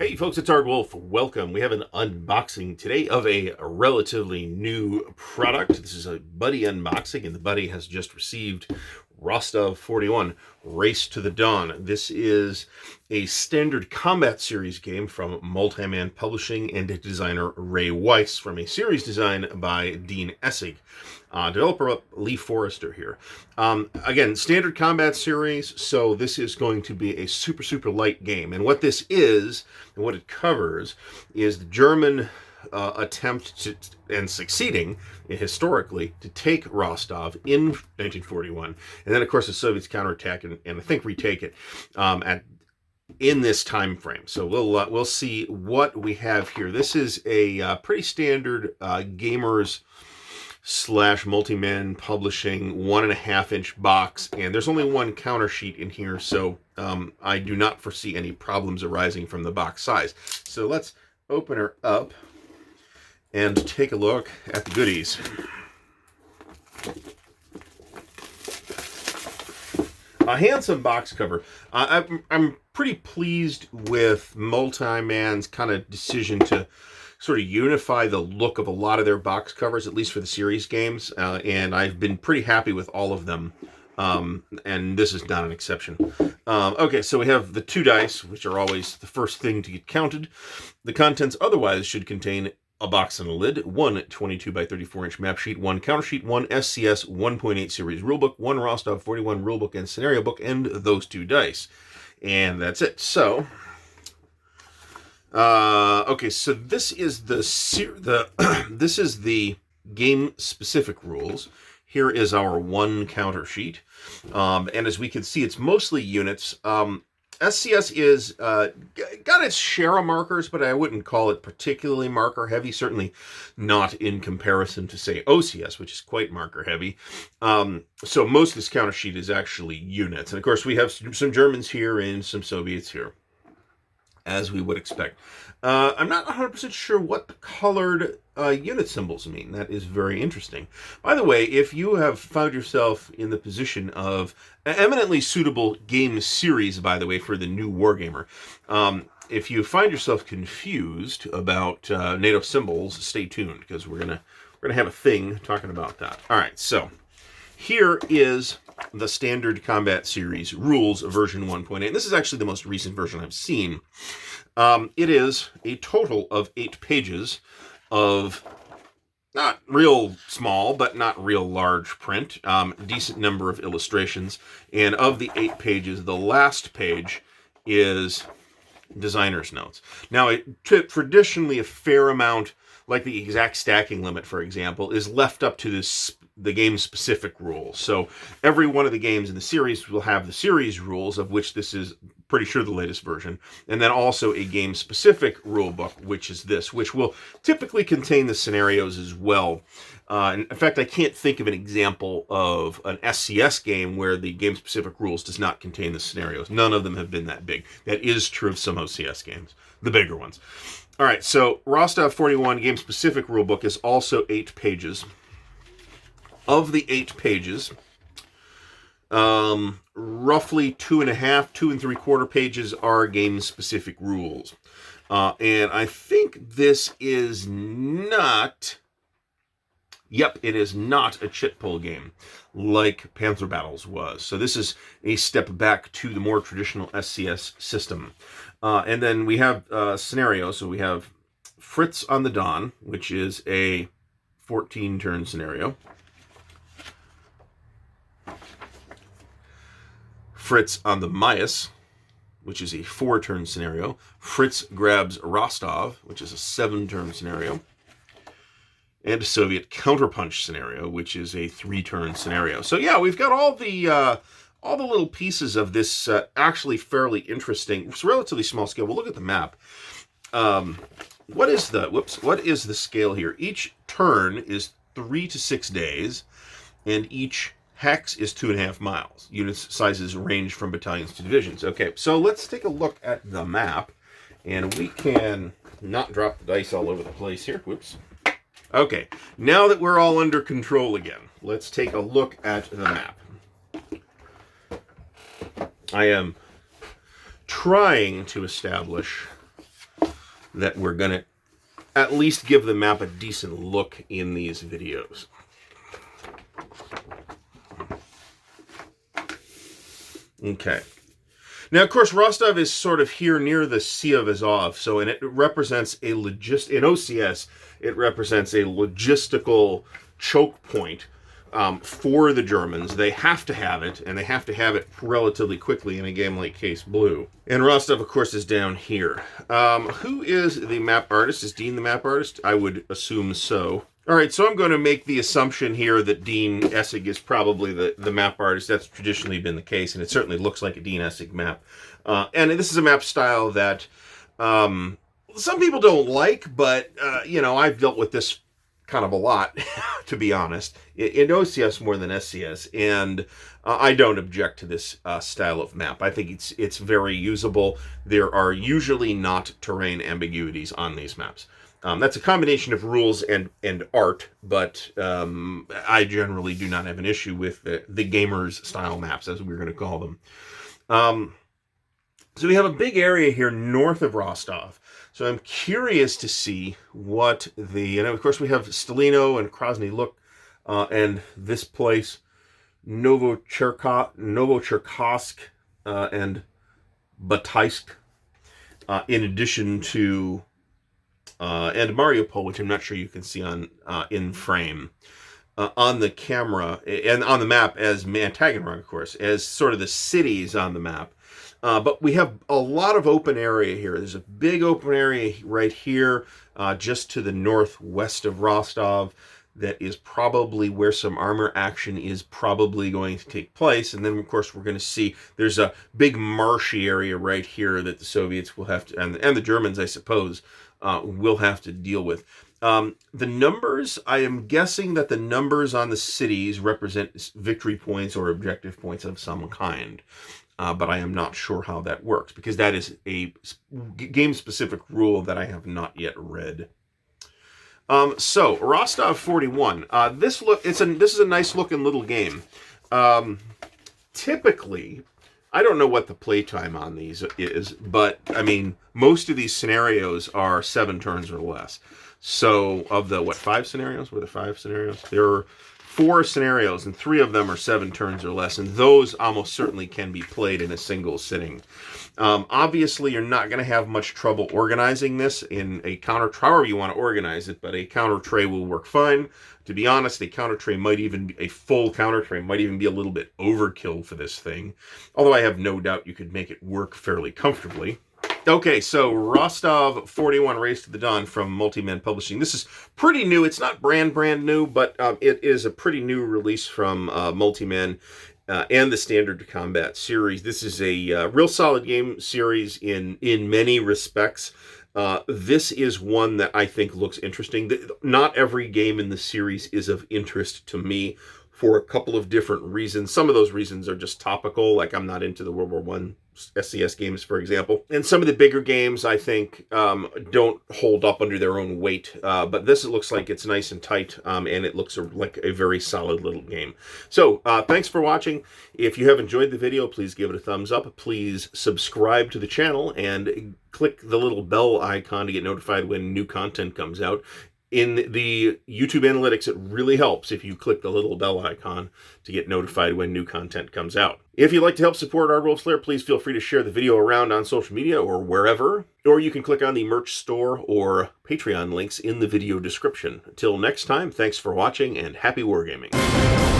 Hey folks, it's Ardwulf. Welcome. We have an unboxing today of a relatively new product. This is a Buddy unboxing, and the Buddy has just received Rostov 41, Race to the Dawn. This is a standard combat series game from Multi-Man Publishing and designer Ray Weiss from a series design by Dean Essig. Developer Lee Forrester here. Again, standard combat series, so this is going to be a super light game. And what this is, and what it covers, is the German attempt to, and succeeding historically, to take Rostov in 1941. And then, of course, the Soviets counterattack and I think retake it in this time frame. So we'll see what we have here. This is a pretty standard gamers / Multi-Man Publishing 1.5-inch box, and there's only one counter sheet in here, so I do not foresee any problems arising from the box size. So let's open her up and take a look at the goodies. A handsome box cover. I'm pretty pleased with Multi-Man's kind of decision to sort of unify the look of a lot of their box covers, at least for the series games, and I've been pretty happy with all of them, and this is not an exception. Okay, so we have the 2 dice, which are always the first thing to get counted. The contents otherwise should contain a box and a lid, 1 22 by 34-inch map sheet, 1 counter sheet, 1 SCS 1.8 series rulebook, 1 Rostov 41 rulebook and scenario book, and those 2 dice. And that's it. So okay, so this is this is the game specific rules. Here is our 1 counter sheet, and as we can see, it's mostly units. SCS is got its share of markers, but I wouldn't call it particularly marker heavy. Certainly not in comparison to, say, OCS, which is quite marker heavy. So most of this counter sheet is actually units, and of course we have some Germans here and some Soviets here, as we would expect. I'm not 100% sure what the colored unit symbols mean. That is very interesting. By the way, if you have found yourself in the position of an eminently suitable game series, by the way, for the new wargamer, if you find yourself confused about NATO symbols, stay tuned, because we're gonna have a thing talking about that. All right, so here is the standard combat series rules version 1.8. And this is actually the most recent version I've seen. It is a total of 8 pages of not real small, but not real large print. Decent number of illustrations. And of the 8 pages, the last page is designer's notes. Now, traditionally, a fair amount, like the exact stacking limit, for example, is left up to the game-specific rules. So every one of the games in the series will have the series rules, of which this is pretty sure the latest version, and then also a game-specific rule book, which is this, which will typically contain the scenarios as well. In fact, I can't think of an example of an SCS game where the game-specific rules does not contain the scenarios. None of them have been that big. That is true of some OCS games, the bigger ones. All right, so Rostov 41 game-specific rulebook is also 8 pages. Of the 8 pages, roughly 2.5, 2 3/4 pages are game-specific rules. And I think this is not... Yep, it is not a chit pull game like Panzer Battles was. So this is a step back to the more traditional SCS system. And then we have scenarios. So we have Fritz on the Dawn, which is a 14-turn scenario. Fritz on the Mayas, which is a 4-turn scenario. Fritz grabs Rostov, which is a 7-turn scenario. And a Soviet counterpunch scenario, which is a 3-turn scenario. So yeah, we've got all the little pieces of this actually fairly interesting. It's relatively small scale. We'll look at the map. What is the scale here? Each turn is 3 to 6 days, and each hex is 2.5 miles. Unit sizes range from battalions to divisions. Okay, so let's take a look at the map, and we can not drop the dice all over the place here. Whoops. Okay, now that we're all under control again, let's take a look at the map. I am trying to establish that we're going to at least give the map a decent look in these videos. Okay. Now, of course, Rostov is sort of here near the Sea of Azov, so and it represents a in OCS, it represents a logistical choke point for the Germans. They have to have it, and they have to have it relatively quickly in a game like Case Blue. And Rostov, of course, is down here. Who is the map artist? Is Dean the map artist? I would assume so. All right, so I'm going to make the assumption here that Dean Essig is probably the map artist. That's traditionally been the case, and it certainly looks like a Dean Essig map. And this is a map style that some people don't like, but, you know, I've dealt with this kind of a lot, to be honest, in OCS more than SCS, and I don't object to this style of map. I think it's very usable. There are usually not terrain ambiguities on these maps. That's a combination of rules and art, but I generally do not have an issue with the gamers style maps, as we're going to call them. So we have a big area here north of Rostov. So I'm curious to see what and of course we have Stalino and Krasny Luk, and this place, Novocherkassk and Bataisk, in addition to and Mariupol, which I'm not sure you can see on in frame on the camera and on the map as Taganrog, of course, as sort of the cities on the map. But we have a lot of open area here. There's a big open area right here, just to the northwest of Rostov. That is probably where some armor action is probably going to take place. And then, of course, we're going to see there's a big marshy area right here that the Soviets will have to, and the Germans, I suppose, will have to deal with. The numbers, I am guessing that the numbers on the cities represent victory points or objective points of some kind. But I am not sure how that works, because that is a game-specific rule that I have not yet read. So Rostov 41. This is a nice looking little game. Typically, I don't know what the playtime on these is, but I mean, most of these scenarios are 7 turns or less. So of the 5 scenarios? Were there 5 scenarios? There are 4 scenarios, and 3 of them are 7 turns or less, and those almost certainly can be played in a single sitting. Obviously, you're not going to have much trouble organizing this in a counter, however you want to organize it, but a counter tray will work fine. To be honest, a counter tray might even be, a full counter tray might even be a little bit overkill for this thing, although I have no doubt you could make it work fairly comfortably. Okay, so Rostov 41 Race to the Dawn from Multi-Man Publishing. This is pretty new. It's not brand new, but it is a pretty new release from Multi-Man and the Standard Combat series. This is a real solid game series in many respects. This is one that I think looks interesting. Not every game in the series is of interest to me for a couple of different reasons. Some of those reasons are just topical, like I'm not into the World War I SCS games, for example. And some of the bigger games, I think, don't hold up under their own weight. But this, it looks like it's nice and tight, and it looks like a very solid little game. So, thanks for watching. If you have enjoyed the video, please give it a thumbs up. Please subscribe to the channel and click the little bell icon to get notified when new content comes out. In the YouTube analytics, it really helps if you click the little bell icon to get notified when new content comes out. If you'd like to help support Ardwulf's Lair, please feel free to share the video around on social media or wherever, or you can click on the merch store or Patreon links in the video description. Until next time, thanks for watching and happy wargaming.